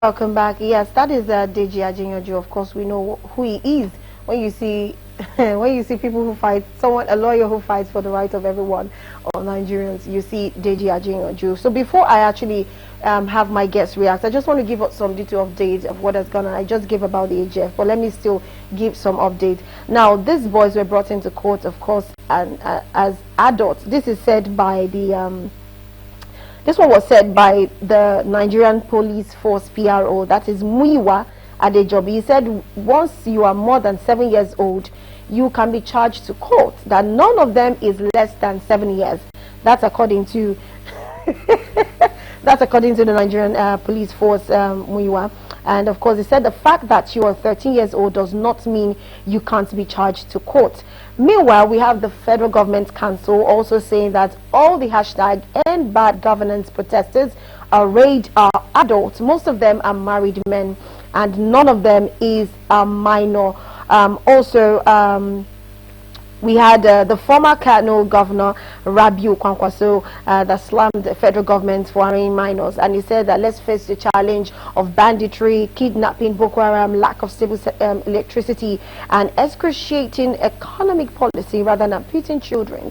Welcome back. Yes, that is Deji Ajinyoju. Of course, we know who he is. When you see, when you see people who fight, a lawyer who fights for the right of everyone or Nigerians, you see Deji Ajinyoju. So before I actually have my guests react, I just want to give up some detail updates of what has gone on. I just gave about the AGF, but let me still give some updates. Now, these boys were brought into court, of course, and as adults. This is said by the this one was said by the Nigerian Police Force PRO, that is Muiwa Adejobi. He said once you are more than 7 years old, you can be charged to court. That none of them is less than 7 years. That's according to that's according to the Nigerian Police Force Muiwa. And of course, he said the fact that you are 13 years old does not mean you can't be charged to court. Meanwhile, we have the Federal Government Council also saying that all the hashtag End Bad Governance protesters arrayed are adults. Most of them are married men, and none of them is a minor. We had the former Kano governor, Rabiu Kwankwaso, that slammed the federal government for arraigning minors. And he said that let's face the challenge of banditry, kidnapping, Boko Haram, lack of stable electricity, and excruciating economic policy rather than putting children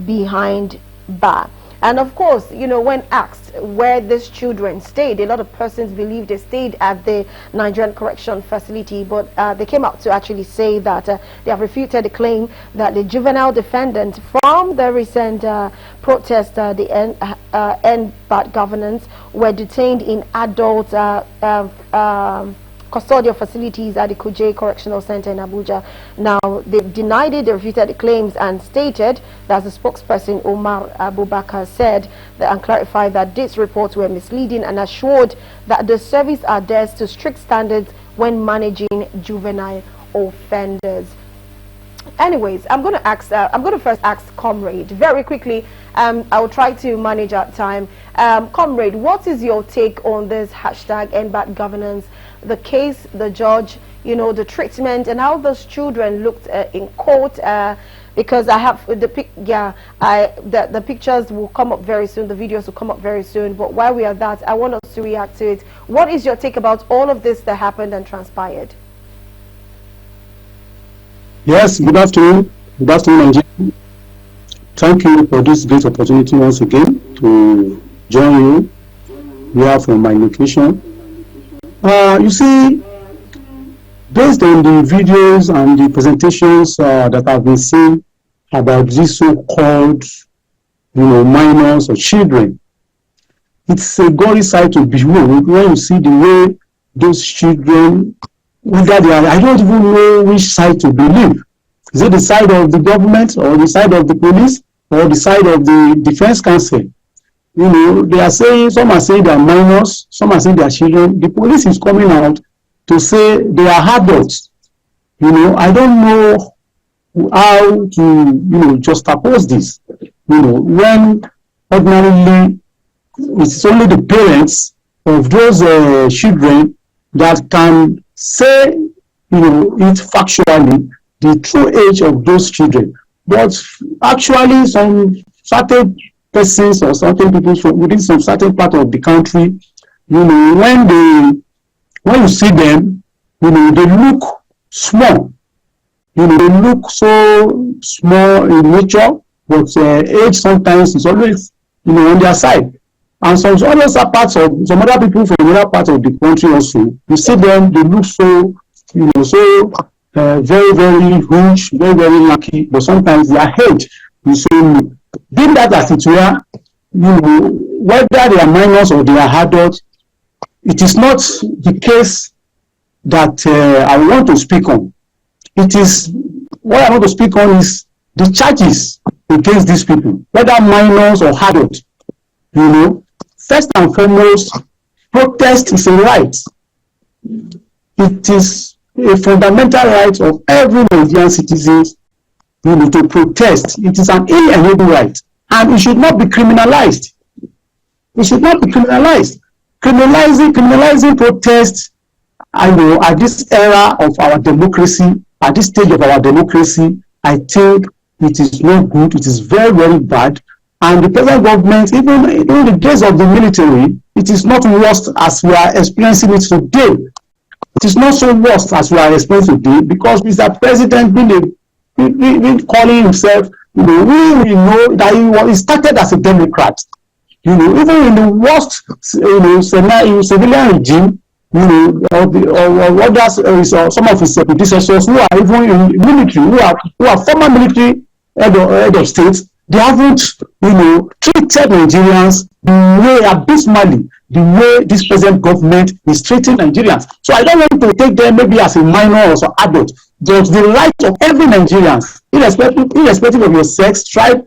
behind bar. And of course, you know, when asked where these children stayed, a lot of persons believe they stayed at the Nigerian Correction Facility, but they came out to actually say that they have refuted the claim that the juvenile defendants from the recent protest, the End Bad Governance, were detained in adult custodial facilities at the Kuje Correctional Center in Abuja. Now, they've denied it, they refuted the claims and stated that the spokesperson Omar Abubakar said that, and clarified that these reports were misleading, and assured that the service adheres to strict standards when managing juvenile offenders. Anyways, I'm going to first ask Comrade very quickly. I will try to manage our time. Comrade, what is your take on this hashtag End Bad Governance, the case, the judge, you know, the treatment, and how those children looked in court? Because I have the pictures will come up very soon, the videos will come up very soon. But while we are that, I want us to react to it. What is your take about all of this that happened and transpired? Yes, good afternoon. Good afternoon, Nigeria. Thank you for this great opportunity once again to join you here from my location. You see, based on the videos and the presentations that I've been seeing about these so-called, you know, minors or children, it's a gory sight to behold when you see the way those children, whether they are, I don't even know which side to believe. Is it the side of the government or the side of the police or the side of the defense council? You know, they are saying, some are saying they are minors, some are saying they are children. The police is coming out to say they are adults. You know, I don't know how to, you know, juxtapose this. You know, when ordinarily it's only the parents of those children that can say, you know, it factually, the true age of those children. But actually, some certain persons or certain people from within some certain part of the country, you know, when you see them, you know, they look small. You know, they look so small in nature, but age sometimes is always, you know, on their side. And some other parts of some other people from other parts of the country also, you see them, they look so, you know, so very, very huge, very, very lucky, but sometimes their head is so. Being that as it were, you know, whether they are minors or they are adults, it is not the case that I want to speak on. It is, what I want to speak on is the charges against these people, whether minors or adults. You know, first and foremost, protest is a right. It is a fundamental right of every Nigerian citizen, you know, to protest. It is an inalienable right, and it should not be criminalized. It should not be criminalized. Criminalizing protest, I know, at this era of our democracy, at this stage of our democracy, I think it is not good. It is very, very bad. And the present government, even in the days of the military, it is not worse as we are experiencing it today. It is not so worse as we are experiencing today, because Mr. President been calling himself, we know that he started as a Democrat. Even in the worst, civilian regime, or others, some of his predecessors who are even in military, who are former military head of states, they haven't, treated Nigerians the way abysmally, the way this present government is treating Nigerians. So I don't want to take them maybe as a minor or some adult, but the right of every Nigerian, irrespective of your sex, tribe,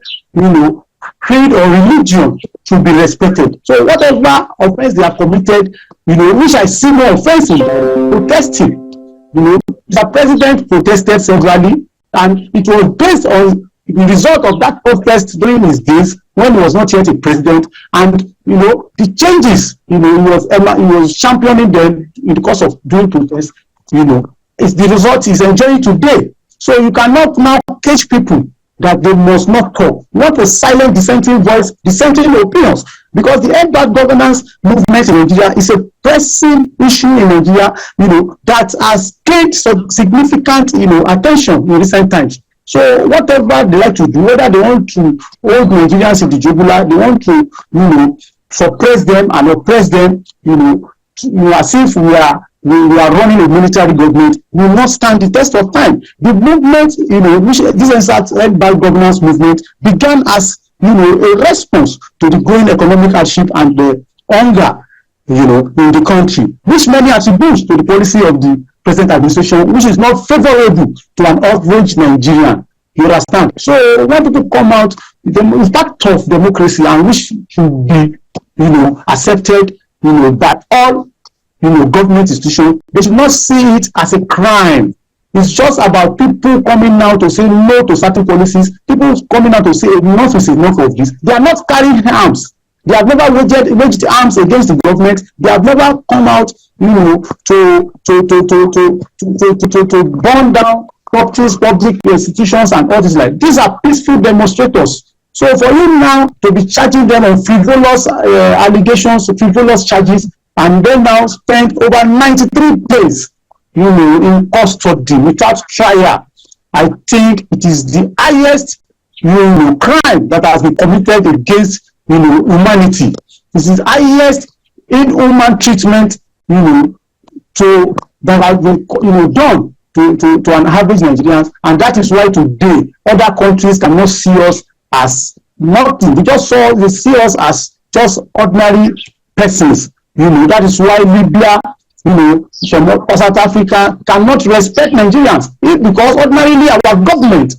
creed or religion, should be respected. So whatever offense they have committed, which I see more offensive, protesting. The president protested severally, and it was based on the result of that protest during his days when he was not yet a president, and the changes he was championing them in the course of doing protests. It's the result he's enjoying today. So you cannot now cage people that they must not talk. You want to silence dissenting voice, dissenting opinions, because the end bad governance movement in Nigeria is a pressing issue in Nigeria, that has gained some significant, attention in recent times. So whatever they like to do, whether they want to hold Nigerians in the jugular, they want to, suppress them and oppress them, as if we are running a military government, will not stand the test of time. The movement, which this bad governance movement began as, a response to the growing economic hardship and the hunger, in the country, which many attribute to the policy of the present administration, which is not favorable to an outraged Nigerian. You understand? So when people come out, the impact of democracy, and which should be, accepted, by all, government institutions, they should not see it as a crime. It's just about people coming out to say no to certain policies, people coming out to say enough is enough of this. They are not carrying arms. They have never waged arms against the government. They have never come out, to burn down properties, public institutions, and all this. Like these are peaceful demonstrators. So for you now to be charging them on frivolous allegations, frivolous charges, and then now spend over 93 days, in custody without trial, I think it is the highest, crime that has been committed against, humanity. This is the highest inhuman treatment, that has been, done to an average Nigerian, and that is why today other countries cannot see us as nothing. They see us as just ordinary persons. That is why Libya, South Africa cannot respect Nigerians, because ordinarily our government,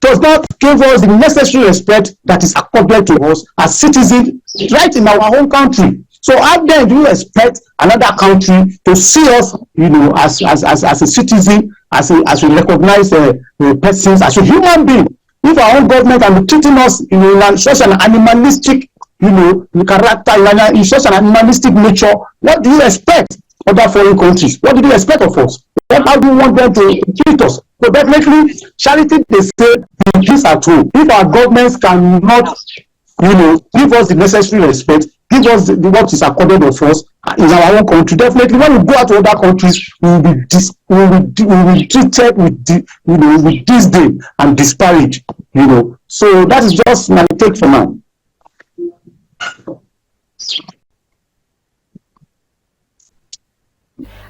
does not give us the necessary respect that is accorded to us as citizens right in our own country. So how then do you expect another country to see us, as a citizen, as a recognized persons, as a human being, if our own government are treating us in such an animalistic, character, in such an animalistic nature? What do you expect other foreign countries? What do you expect of us? How do you want them to treat us? So definitely, charity, they say, begins at home. If our governments cannot, give us the necessary respect, give us what is accorded of us in our own country, definitely when we go out to other countries, we will be treated with disdain and disparage. So that is just my take for now.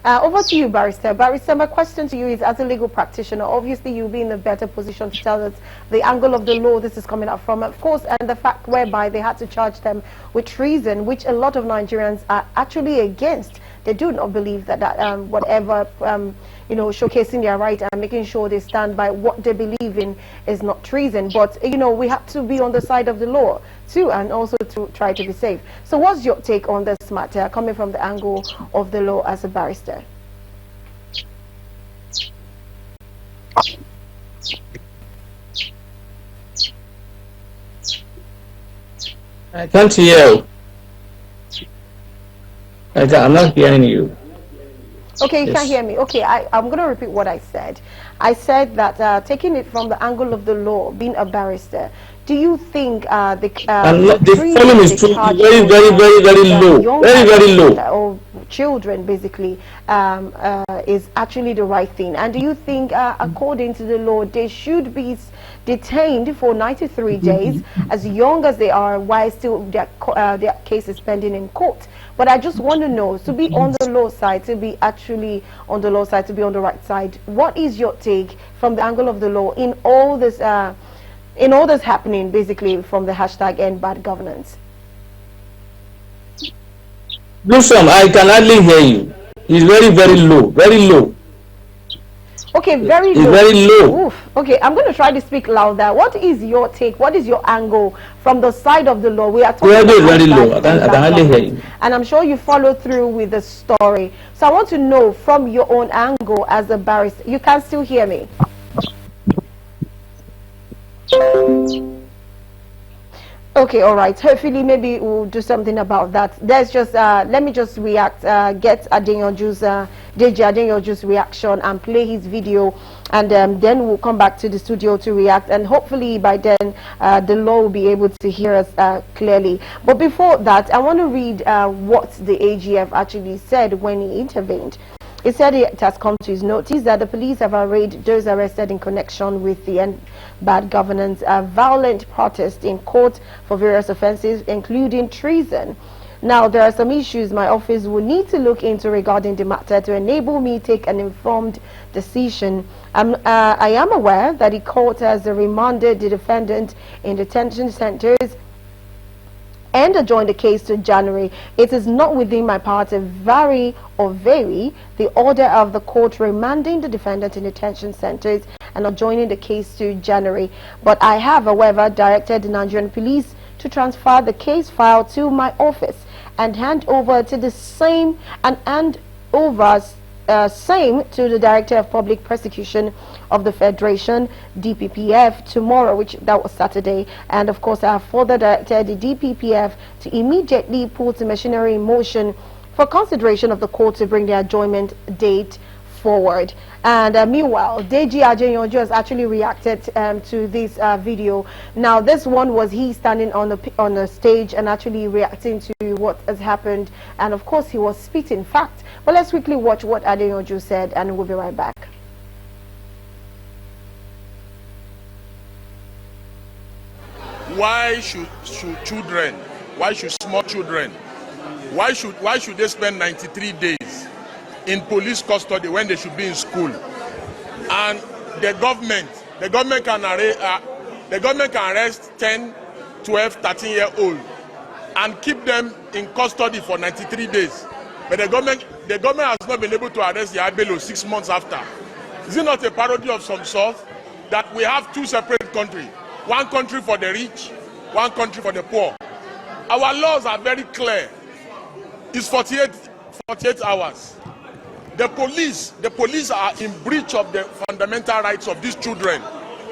Over to you, Barrister. Barrister, my question to you is, as a legal practitioner, obviously you'll be in a better position to tell us the angle of the law this is coming up from, of course, and the fact whereby they had to charge them with treason, which a lot of Nigerians are actually against. They do not believe that whatever, showcasing their right and making sure they stand by what they believe in is not treason. But, we have to be on the side of the law too, and also to try to be safe. So what's your take on this matter, coming from the angle of the law as a barrister? I can't hear you. I'm not hearing you. Okay, you can't hear me. Okay, I'm going to repeat what I said. I said that taking it from the angle of the law, being a barrister, Do you think and the volume is too very, very low, very low, or children basically is actually the right thing? And do you think, according to the law, they should be detained for 93 days, as young as they are, while still their case is pending in court? But I just want to know, to be on the low side, to be actually on the low side, to be on the right side, what is your take from the angle of the law in all this happening, basically, from the hashtag End Bad Governance? Blossom, I can hardly hear you. It's very low, very low. Okay, very low. It's very low. Oof. Okay, I'm going to try to speak louder. What is your take? What is your angle from the side of the law? We are talking about very low. I can hardly hear you. And I'm sure you follow through with the story. So I want to know from your own angle as a barrister. You can still hear me? Okay, all right. Hopefully, maybe we'll do something about that. There's just let me just react. Get Adeyanju's Deji Adeyanju's reaction and play his video, and then we'll come back to the studio to react. And hopefully, by then, the law will be able to hear us clearly. But before that, I want to read what the AGF actually said when he intervened. He said it has come to his notice that the police have arraigned those arrested in connection with the End Bad Governance violent protest in court for various offences, including treason. Now, there are some issues my office will need to look into regarding the matter to enable me take an informed decision. I am aware that the court has remanded the defendant in detention centres and adjourn the case to January. It is not within my power to vary the order of the court remanding the defendant in detention centres and adjourning the case to January. But I have, however, directed the Nigerian police to transfer the case file to my office and hand over to the same same to the Director of Public Prosecution of the Federation, DPPF, tomorrow, that was Saturday. And of course, I have further directed the DPPF to immediately put the machinery in motion for consideration of the court to bring the adjournment date forward. And meanwhile, Deji Adeyanju has actually reacted to this video. Now, this one was he standing on the stage and actually reacting to what has happened, and of course he was spitting facts. But let's quickly watch what Adeyanju said, and we'll be right back. Why should children? Why should small children? Why should they spend 93 days in police custody when they should be in school? And the government can arrest 10, 12, 13-year-old and keep them in custody for 93 days. But the government has not been able to arrest Yahaya Bello 6 months after. Is it not a parody of some sort that we have two separate countries? One country for the rich, one country for the poor. Our laws are very clear. It's 48 hours. The police are in breach of the fundamental rights of these children.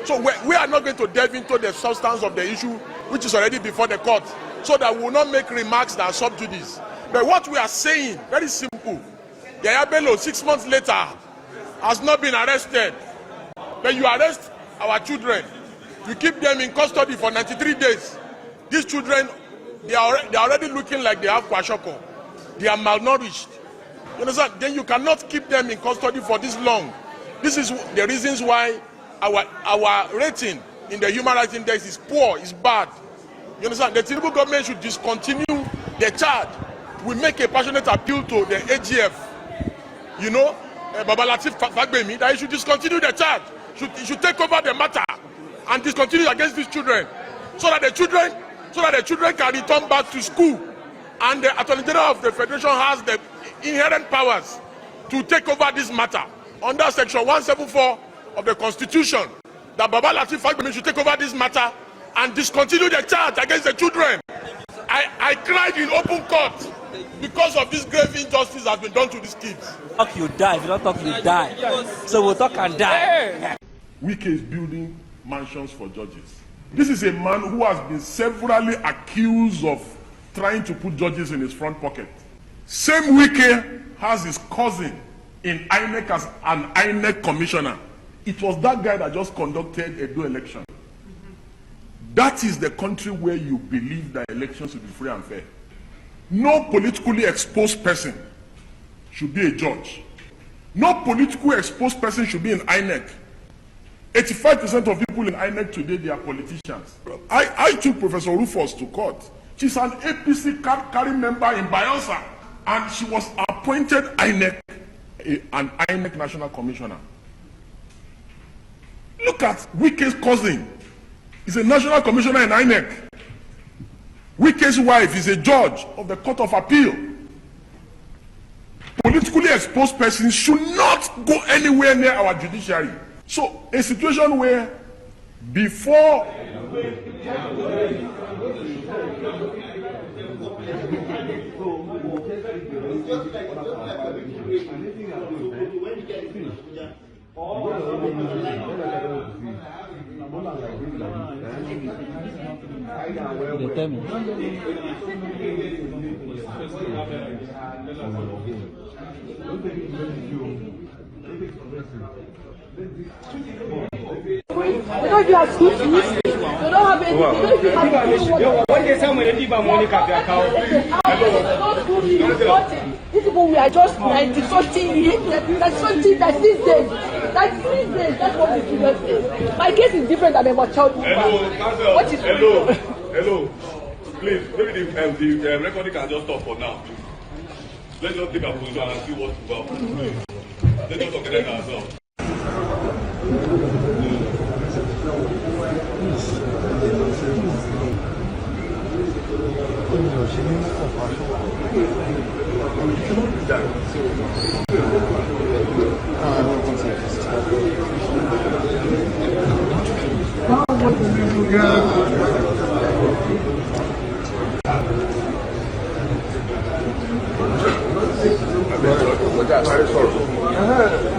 So we are not going to delve into the substance of the issue, which is already before the court, so that we will not make remarks that are subject to this. But what we are saying, very simple, Yahaya Bello 6 months later has not been arrested. But you arrest our children, you keep them in custody for 93 days. These children, they are already looking like they have kwashiorkor. They are malnourished. You understand? Then you cannot keep them in custody for this long. This is the reasons why our rating in the Human Rights Index is poor, is bad. You understand? The Tinubu government should discontinue the charge. We make a passionate appeal to the AGF, Baba Lateef Fagbemi, that he should discontinue the charge. He should take over the matter and discontinue against these children, so that the children can return back to school. And the Attorney General of the Federation has the inherent powers to take over this matter under Section 174 of the Constitution, that Baba Lateef Fagbemi should take over this matter and discontinue the charge against the children. I cried in open court because of this grave injustice that has been done to these kids. Talk, you die. If you don't talk, you die. So we'll talk and die. Wike is building mansions for judges. This is a man who has been severally accused of trying to put judges in his front pocket. Same Wike has his cousin in INEC as an INEC commissioner. It was that guy that just conducted a Edo election. That is the country where you believe that elections will be free and fair. No politically exposed person should be a judge. No politically exposed person should be in INEC. 85% of people in INEC today, they are politicians. I took Professor Rufus to court. She's an APC card-carrying member in Bayelsa, and she was appointed an INEC National Commissioner. Look at Wike's cousin. He's a National Commissioner in INEC. Wike's wife is a judge of the Court of Appeal. Politically exposed persons should not go anywhere near our judiciary. So, a situation where before They don't give us school fees. They don't have any. They don't have when they say money, give money, these people, we are just 90-something. That's these days. That's what the children say. My case is different than about child. What is Hello. Please, maybe the recording can just stop for now. Let's just take a position and see what will happen. Let's just organize ourselves.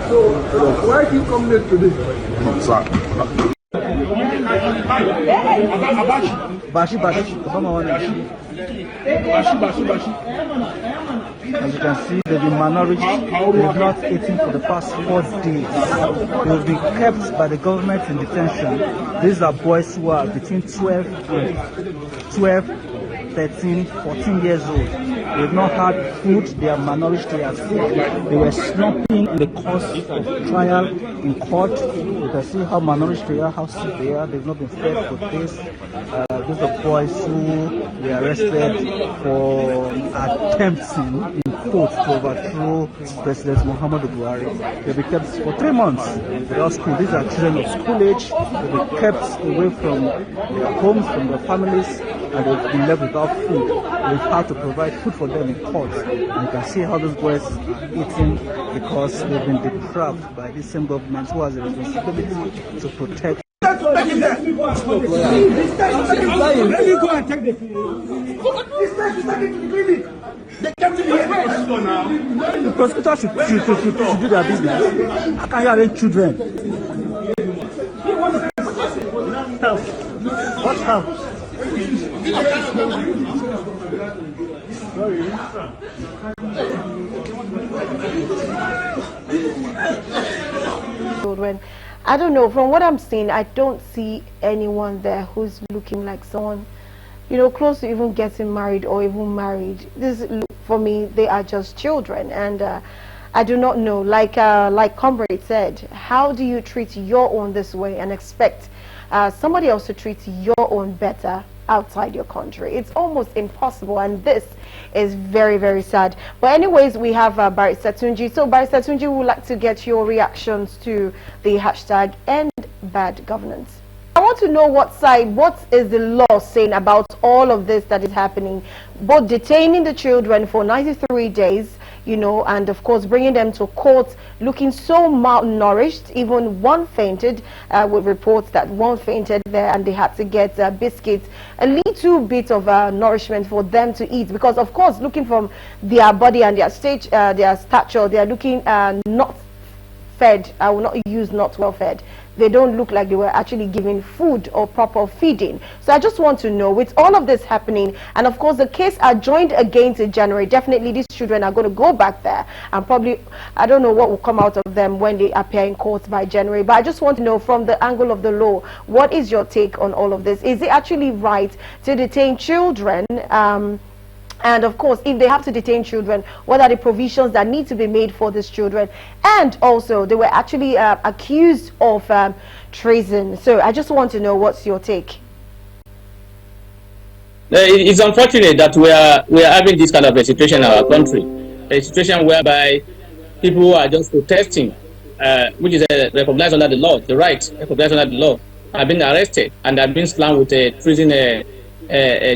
So why do you come late today? Bashi. As you can see, they've been malnourished. They've not eaten for the past 4 days. They'll be kept by the government in detention. These are boys who are between 12, 13, 14 years old. They've not had food, they are malnourished, they are sick. They were slumping in the course of trial in court. You can see how malnourished they are, how sick they are. They've not been fed for this. These are boys who were arrested for attempting, in quotes, to overthrow President Muhammadu Buhari. They'll be kept for 3 months without school. These are children of school age. They'll be kept away from their homes, from their families, and they've been left without food. We've had to provide food for them in court. And you can see how those boys are eating because they've been deprived by the same government who has a responsibility to protect. Let me go and take the clinic. They kept it here. The prosecutor should do their business. How can you arrange children? What help? Children, I don't know, from what I'm seeing, I don't see anyone there who's looking like someone, you know, close to even getting married or even married. This, for me, they are just children, and I do not know, like Comrade said, how do you treat your own this way and expect somebody else to treat your own better outside your country? It's almost impossible, and this is very, very sad. But anyways, we have Barrister Tunji. So Barrister Tunji, we would like to get your reactions to the hashtag End Bad Governance. I want to know what is the law saying about all of this that is happening, both detaining the children for 93 days, you know, and of course bringing them to court looking so malnourished. Even one fainted, with reports that one fainted there, and they had to get biscuits, a little bit of nourishment for them to eat, because of course, looking from their body and their stature, they are looking not fed. I will not use not well fed. They don't look like they were actually given food or proper feeding. So I just want to know, with all of this happening, and of course the case adjourned again to January, definitely these children are going to go back there, and probably, I don't know what will come out of them when they appear in court by January. But I just want to know, from the angle of the law, what is your take on all of this? Is it actually right to detain children? And of course, if they have to detain children, what are the provisions that need to be made for these children? And also, they were actually accused of treason. So I just want to know, what's your take? It's unfortunate that we are having this kind of a situation in our country, a situation whereby people who are just protesting, which is recognized under the law, the right recognized under the law, have been arrested and have been slammed with a treason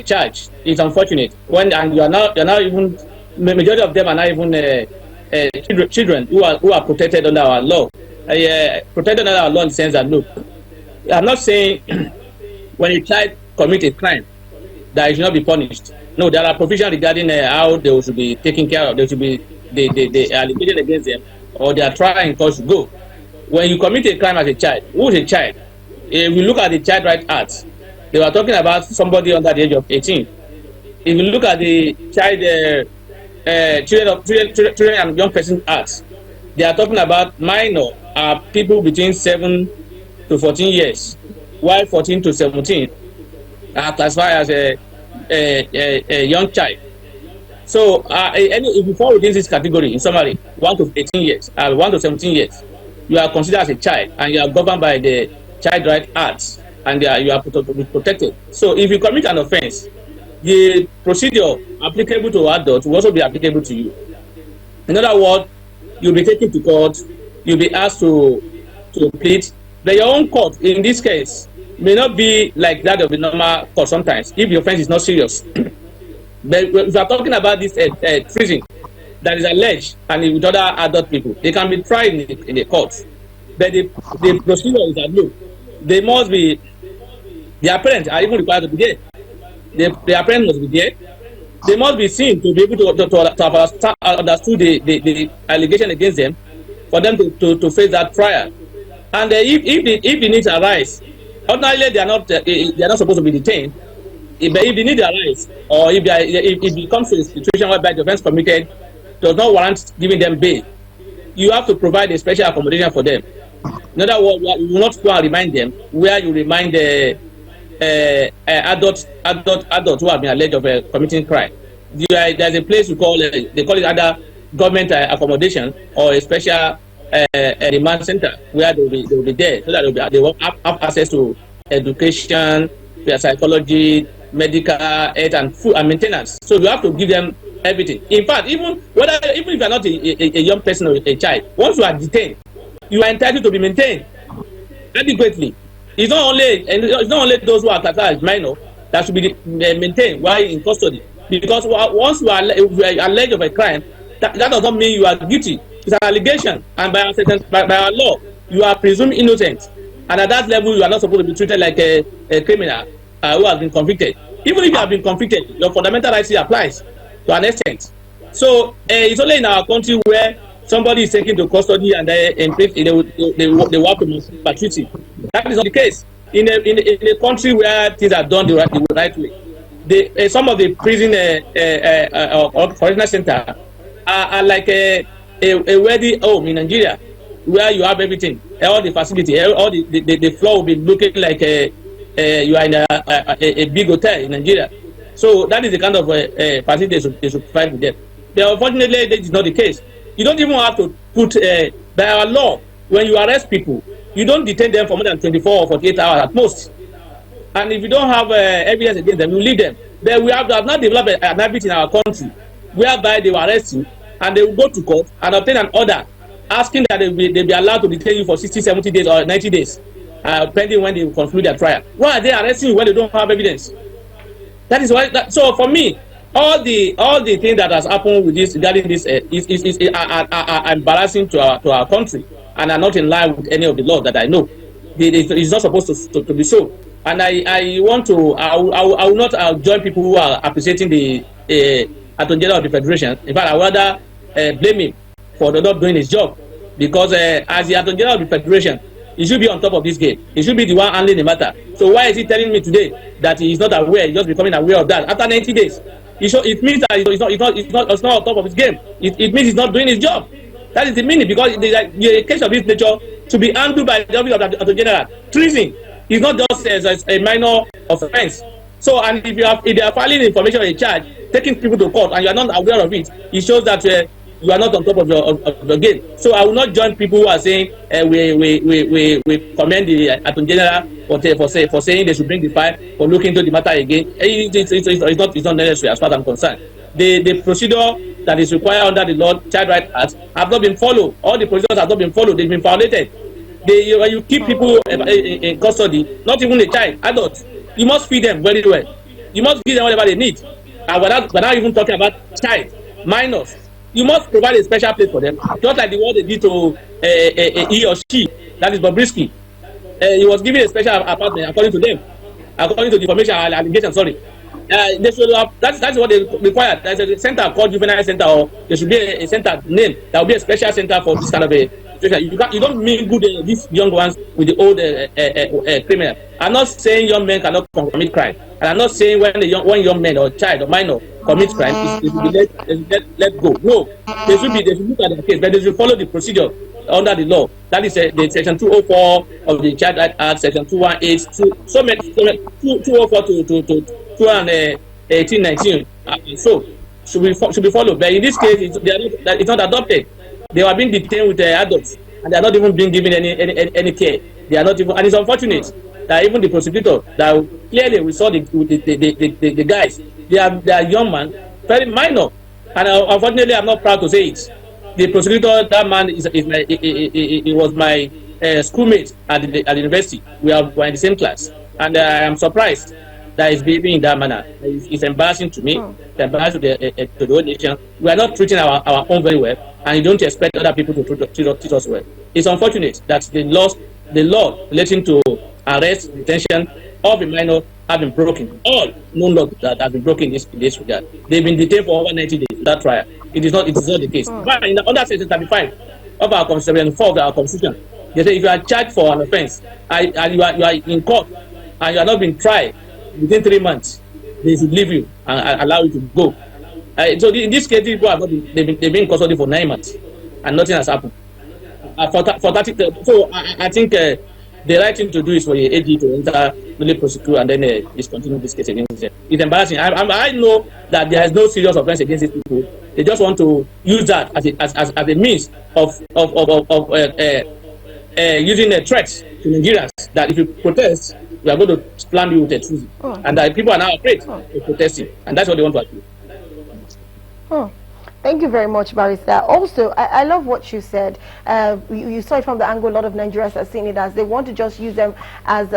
charge. It's unfortunate and you are not even, majority of them are not even children who are protected under our law. Protected under our law in the sense that, look, I'm not saying when a child commits a crime that it should not be punished. No, there are provisions regarding how they should be taken care of. There should be the allegation against them, or they are trying to go. When you commit a crime as a child, who is a child? If we look at the Child Rights Act, they were talking about somebody under the age of 18. If you look at the Children and Young Persons Act, they are talking about minor people between 7 to 14 years, while 14 to 17 are classified as a young child. So if you fall within this category, in summary, 1 to 18 years, 1 to 17 years, you are considered as a child and you are governed by the Child Rights Act, and you are protected. So if you commit an offense, the procedure applicable to adults will also be applicable to you. In other words, you'll be taken to court, you'll be asked to plead. But your own court, in this case, may not be like that of a normal court sometimes, if the offense is not serious. But if you are talking about this treason that is alleged and with other adult people, they can be tried in the court. But the procedure is that, look, they must be, their parents are even required to be there. Their parents must be there. They must be seen to be able to understand the allegation against them, for them to face that trial. And if the needs arise, ordinarily they are not supposed to be detained. But if the need arise, or if it comes to a situation whereby the offense committed does not warrant giving them bail, you have to provide a special accommodation for them. In other words, you will not go and remind them where you remind the adults who have been alleged of committing crime. There's a place they call it either government accommodation or a special remand center where they will be there, so that they will have access to education, their psychology, medical, health, and food and maintenance. So you have to give them everything. In fact, even if you are not a young person or a child, once you are detained, you are entitled to be maintained adequately. It's not only those who are classified as minor that should be maintained while in custody. Because once you are alleged of a crime, that does not mean you are guilty. It's an allegation, and by our law, you are presumed innocent. And at that level, you are not supposed to be treated like a criminal who has been convicted. Even if you have been convicted, your fundamental rights applies to an extent. So it's only in our country where somebody is taken to custody and they work with gratuity. That is not the case. In a country where things are done the right way, some of the prison or correctional centers are like a wedding home in Nigeria, where you have everything, all the facility, all the floor will be looking like you are in a big hotel in Nigeria. So that is the kind of facility they should provide with them. But unfortunately, that is not the case. You don't even have to put, by our law, when you arrest people, you don't detain them for more than 24 or 48 hours at most. And if you don't have evidence against them, you leave them. But we have not developed an habit in our country whereby they will arrest you and they will go to court and obtain an order asking that they be allowed to detain you for 60, 70 days or 90 days, pending when they will conclude their trial. Why are they arresting you when they don't have evidence? That is why. So for me, all the things that has happened with this regarding this are embarrassing to our country and are not in line with any of the laws that I know. It's not supposed to be so. And I will not join people who are appreciating the Attorney General of the Federation. In fact, I would rather blame him for not doing his job. because as the Attorney General of the Federation, he should be on top of this game. He should be the one handling the matter. So why is he telling me today that he is not aware? He's just becoming aware of that after 90 days. It means that it's not on top of his game. It means he's not doing his job. That is the meaning, because the case of this nature to be handled by the office of the Attorney General. Treason is not just as a minor offense. So, and if they are filing information on a charge, taking people to court, and you are not aware of it, it shows that you are not on top of the game. So I will not join people who are saying we commend the Attorney General for saying they should bring the file for looking into the matter again. It's not necessary as far as I'm concerned. The procedure that is required under the law, Child Rights Act, have not been followed. All the procedures have not been followed. They've been violated. You keep people in custody, not even a child, adults. You must feed them very well. You must give them whatever they need. And we're not even talking about child, minors. You must provide a special place for them, just like the one they did to he or she, that is Bobrisky. He was given a special apartment according to them, according to the information allegation. Sorry, they should have. That's what they require. There's a center called Juvenile Center, or there should be a center name. There will be a special center for this kind of a situation. You don't mingle these young ones with the old criminal. I'm not saying young men cannot commit crime, and I'm not saying when young men or child or minor commit crime, they should be let go. No, they should look at the case, but they should follow the procedure under the law. That is the section 204 of the Child Rights Act, section 218, so many 204 to 218-19. So should be followed. But in this case, it's not adopted. They are being detained with adults, and they are not even being given any care. They are not even, and it's unfortunate that even the prosecutor, that clearly we saw the guys, they are young man, very minor, and unfortunately I'm not proud to say it. The prosecutor, that man he was my schoolmate at the university. We are in the same class, and I am surprised that he's behaving in that manner. It's embarrassing to me. It's embarrassing to the whole nation. We are not treating our own very well, and you don't expect other people to treat us well. It's unfortunate that the law relating to arrest, detention of a minor have been broken. All known laws that have been broken in this regard. They've been detained for over 90 days without trial. It is not the case. But under section 35 of our constitution, 4 of our constitution, they say if you are charged for an offense and you are in court and you are not being tried within 3 months, they should leave you and allow you to go. So in this case, people have they've been in custody for 9 months and nothing has happened. So I think the right thing to do is for the AG to enter, really prosecute, and then discontinue this case against them. It's embarrassing. I know that there is no serious offense against these people. They just want to use that as a means of using a threat to Nigerians that if you protest, we are going to slam you with a treason. And that people are now afraid of protesting, and that's what they want to achieve. Thank you very much, Barrister. Also, I love what you said. You saw it from the angle a lot of Nigerians are seeing it as they want to just use them as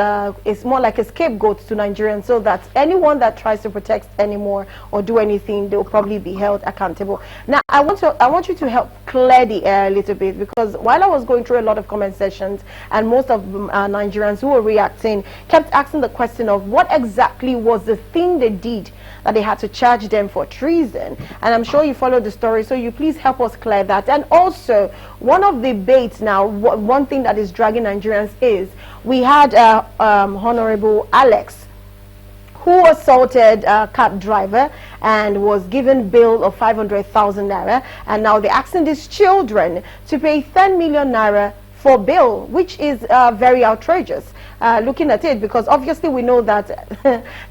it's more like a scapegoat to Nigerians, so that anyone that tries to protect anymore or do anything, they'll probably be held accountable. Now, I want you to help clear the air a little bit, because while I was going through a lot of comment sessions, and most of Nigerians who were reacting kept asking the question of what exactly was the thing they did that they had to charge them for treason. And I'm sure you followed the story, so you please help us clear that. And also, one of the baits now, one thing that is dragging Nigerians is, we had Honorable Alex, who assaulted a cab driver and was given bail of 500,000 naira, and now they're asking these children to pay 10 million naira for bail, which is very outrageous. Looking at it, because obviously we know that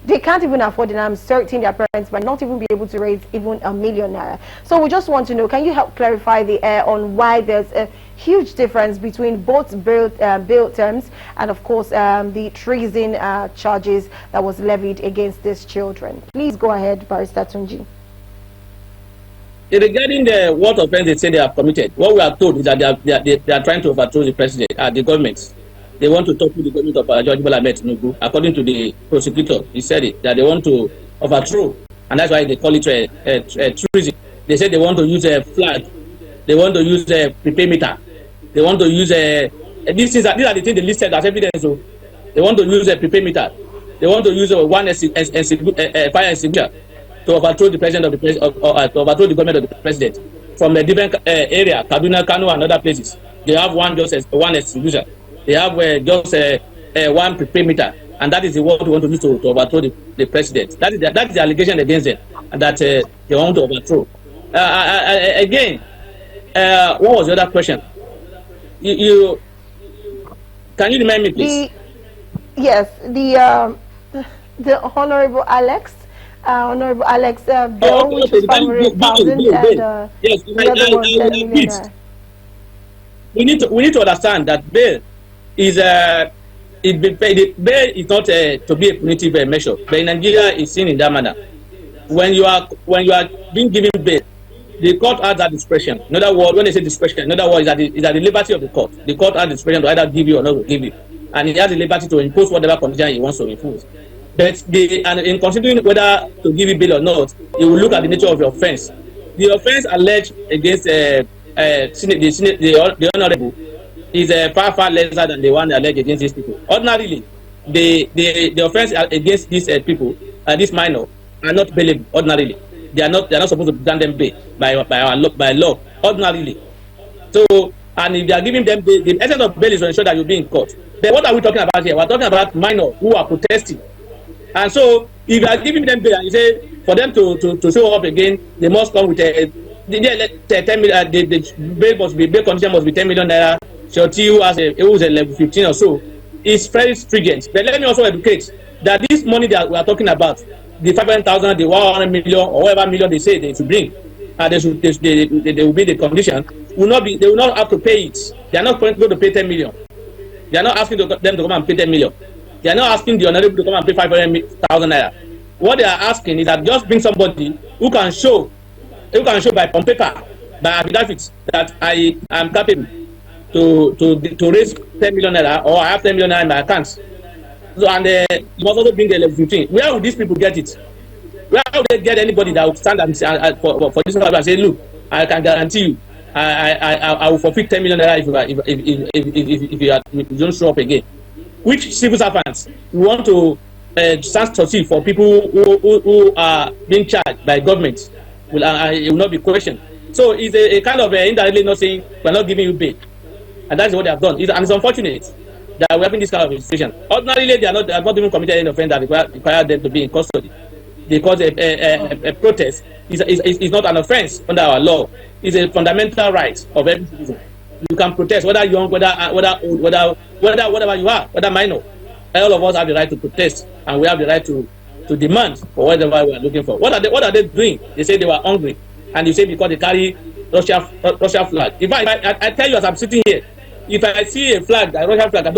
they can't even afford it. I'm certain their parents might not even be able to raise even $1 million naira. So we just want to know, can you help clarify the air on why there's a huge difference between both bail terms and of course the treason charges that was levied against these children? Please go ahead, Barrister Tunji. Regarding what offense they say they have committed, what we are told is that they are trying to overthrow the president, the government. They want to talk to the government of George Bola Ahmed Tinubu. According to the prosecutor, he said it, that they want to overthrow, and that's why they call it treason. They said they want to use a flag, they want to use a prepaid meter, they want to use these are the things they listed as evidence. So they want to use a prepaid meter, they want to use fire extinguisher. to overthrow the president of the to overthrow the government of the president from a different area, Kaduna, Kano, and other places. They have one execution. They have just one perimeter, and that is the word we want to use to overthrow the president. That is the allegation against them, and that they want to overthrow. Again, what was the other question? You can you remind me, please? The Honorable Alex. Bill, which is 500,000, and yes, the other one 10 million. We need to understand that bail is bail is not to be a punitive measure, but in Nigeria is seen in that manner. When you are being given bail, the court has that discretion. In other words, when they say discretion, in other words, is at the liberty of the court. The court has discretion to either give you or not to give you, and it has the liberty to impose whatever condition it wants to impose. But in considering whether to give you bail or not, you will look at the nature of your offense. The offense alleged against the honorable is far lesser than the one alleged against these people. Ordinarily, the offense against these people, this minor, are not bailable. Ordinarily, they are not supposed to grant them bail by law. Ordinarily, so and if they are giving them bail, the essence of bail is to ensure that you'll be in court. Then what are we talking about here? We're talking about minors who are protesting. And so, if you are giving them bail, and you say for them to show up again, they must come with 10 million. The bail condition must be 10 million naira. Shorty, who has a level 15 or so, is very stringent. But let me also educate that this money that we are talking about, the 500,000, the 100 million, or whatever million they say they should bring, and they will be the condition. They will not have to pay it. They are not going to pay 10 million. They are not asking them to come and pay 10 million. They are not asking the honorable to come and pay 500,000 naira. What they are asking is that just bring somebody who can show on paper, by affidavit, that I am capable to raise 10 million naira, or I have 10 million naira in my accounts. So, and you must also bring the level 15. Where would these people get it? Where would they get anybody that would stand and for this and say, look, I can guarantee you, I will forfeit 10 million naira if you don't show up again. Which civil servants want to stand to see for people who are being charged by government it will not be questioned. So it's a kind of indirectly not saying we're not giving you bail, and that's what they have done. And it's unfortunate that we're having this kind of situation. Ordinarily, they have not even committed any offense that require them to be in custody, because a protest is not an offense under our law. It's a fundamental right of every citizen. You can protest, whether young, whether old, whatever you are, whether minor. All of us have the right to protest, and we have the right to demand for whatever we are looking for. What are they doing? They say they were hungry, and you say because they carry Russia flag. If I tell you as I'm sitting here, if I see a flag, a Russian flag, I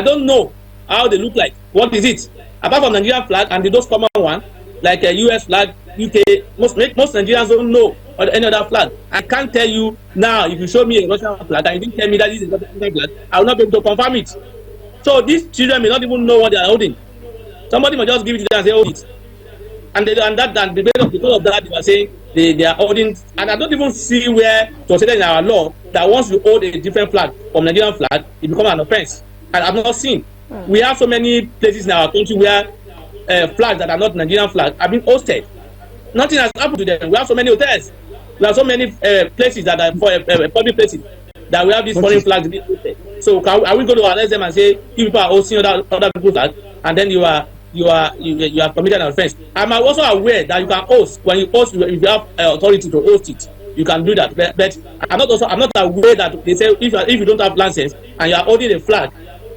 don't know how they look like. What is it? Apart from Nigerian flag and those common one, like a US flag, UK, most Nigerians don't know or any other flag. I can't tell you now. If you show me a Russian flag and you didn't tell me that this is a Russian flag, I will not be able to confirm it. So these children may not even know what they are holding. Somebody might just give it to them and say, hold it. And because of that, they are saying they are holding. And I don't even see where to say that in our law that once you hold a different flag from Nigerian flag, it becomes an offense. And I've not seen. We have so many places in our country where flags that are not Nigerian flag have been hosted. Nothing has happened to them. We have so many hotels. We have so many places that are public places that we have these foreign flags being hosted. So are we going to arrest them and say you people are hosting other people's flags, and then you have committed an offense? I'm also aware that you can host when you host, if you have authority to host it, you can do that. But I'm not aware that they say if you don't have license and you are holding a flag,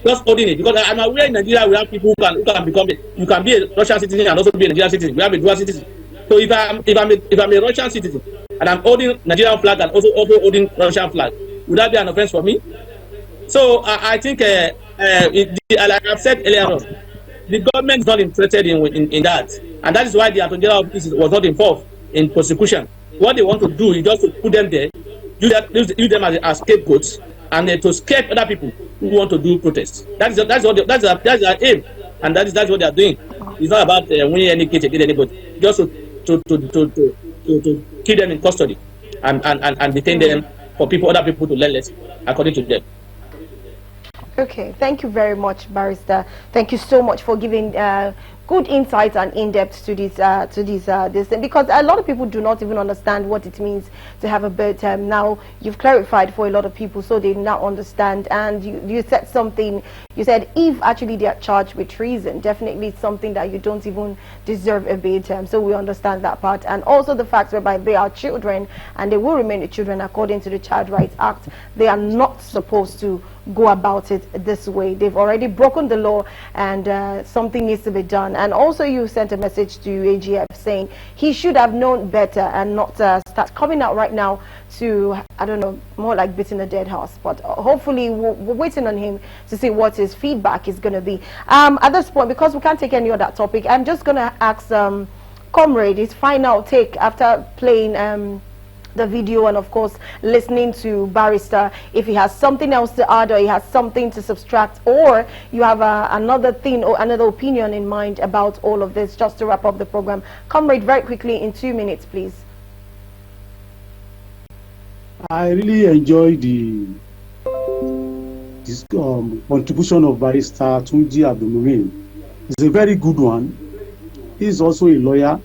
just holding it, because I'm aware in Nigeria we have people who can become you can be a Russian citizen and also be a Nigerian citizen. We have a dual citizen. So if I'm a Russian citizen and I'm holding Nigerian flag and also holding Russian flag, would that be an offense for me? So I think like I've said earlier on, the government is not interested in that, and that is why the Attorney General Office was not involved in prosecution. What they want to do is just to put them there, use them as scapegoats, and to scare other people who want to do protests. That's their aim, and that's what they are doing. It's not about winning any case against anybody, just to keep them in custody and detain them for other people to learn less according to them. Okay, thank you very much, Barrister. Thank you so much for giving good insight and in-depth to this thing, because a lot of people do not even understand what it means to have a birth term. Now you've clarified for a lot of people, so they now understand. And you said something. You said if actually they are charged with treason, definitely it's something that you don't even deserve a birth term. So we understand that part, and also the fact whereby they are children and they will remain the children according to the Child Rights Act. They are not supposed to go about it this way. They've already broken the law, and something needs to be done. And also you sent a message to AGF saying he should have known better and not start coming out right now to, I don't know, more like beating a dead horse. But hopefully we're waiting on him to see what his feedback is going to be. At this point, because we can't take any other topic, I'm just going to ask Comrade his final take after playing the video and of course listening to Barrister, if he has something else to add or he has something to subtract, or you have another thing or another opinion in mind about all of this, just to wrap up the program. Comrade, very quickly in 2 minutes, please. I really enjoy this contribution of Barrister Tunji Abdulmumin. It's a very good one. He's also a lawyer.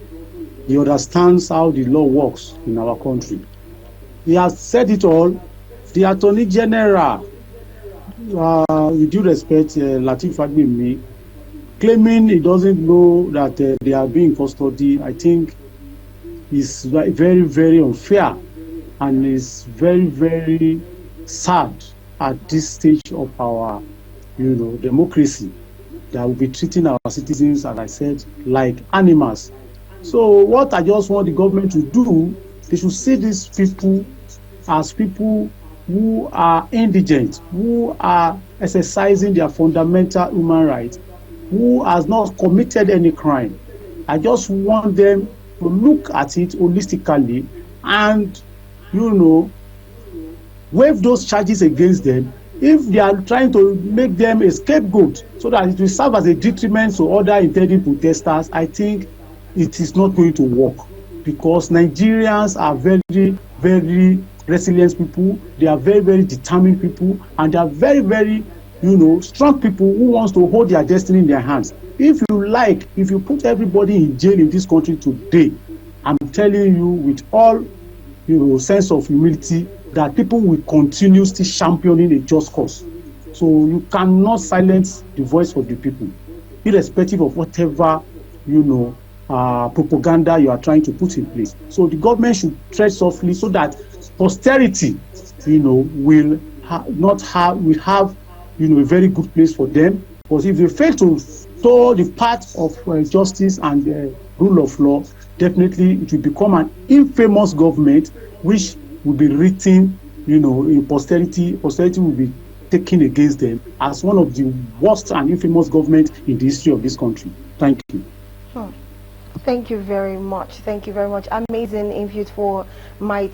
He understands how the law works in our country. He has said it all. The Attorney General, with due respect, Lateef Fagbemi, claiming he doesn't know that they are being custody, I think is very, very unfair, and is very, very sad at this stage of our, democracy, that will be treating our citizens, as I said, like animals. So what I just want the government to do, they should see these people as people who are indigent, who are exercising their fundamental human rights, who has not committed any crime. I just want them to look at it holistically and, waive those charges against them if they are trying to make them a scapegoat so that it will serve as a detriment to other intending protesters. I think it is not going to work, because Nigerians are very, very resilient people. They are very, very determined people, and they are very, very, strong people who wants to hold their destiny in their hands. If you put everybody in jail in this country today, I'm telling you with all, sense of humility, that people will continue still championing a just cause. So you cannot silence the voice of the people, irrespective of whatever, propaganda you are trying to put in place. So the government should tread softly so that posterity, will have a very good place for them. Because if they fail to toe the path of justice and rule of law, definitely it will become an infamous government, which will be written, in posterity. Posterity will be taken against them as one of the worst and infamous governments in the history of this country. Thank you. Thank you very much. Thank you very much. Amazing input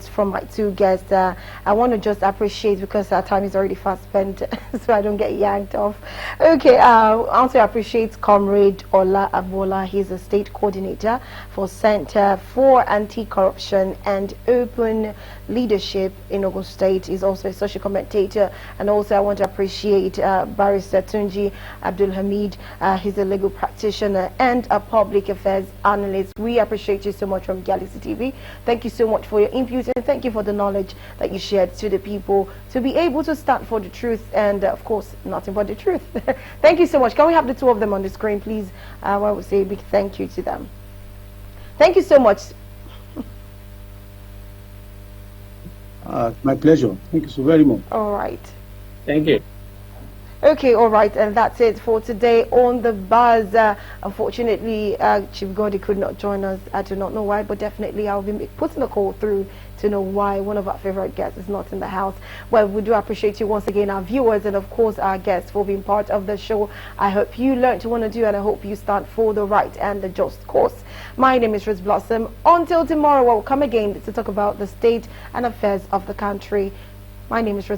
from my two guests. I want to just appreciate, because our time is already fast spent, so I don't get yanked off. Okay, I also appreciate Comrade Ola Abola. He's a state coordinator for Center for Anti-Corruption and Open Leadership in Ogun State. He's also a social commentator, and also I want to appreciate Barrister Tunji Abdulhamid. He's a legal practitioner and a public affairs analyst. We appreciate you so much from Galaxy TV. Thank you so much for your input, and thank you for the knowledge that you shared to the people to be able to stand for the truth, and of course nothing but the truth. Thank you so much. Can we have the two of them on the screen, please? I would say a big thank you to them. Thank you so much. My pleasure. Thank you so very much. All right. Thank you. Okay, all right, and that's it for today on The Buzz. Unfortunately, Chief Gordy could not join us. I do not know why, but definitely I'll be putting a call through to know why one of our favorite guests is not in the house. Well, we do appreciate you once again, our viewers, and of course our guests, for being part of the show. I hope you learned what to do, and I hope you stand for the right and the just cause. My name is Rose Blossom. Until tomorrow, we'll come again to talk about the state and affairs of the country. My name is Rose Blossom.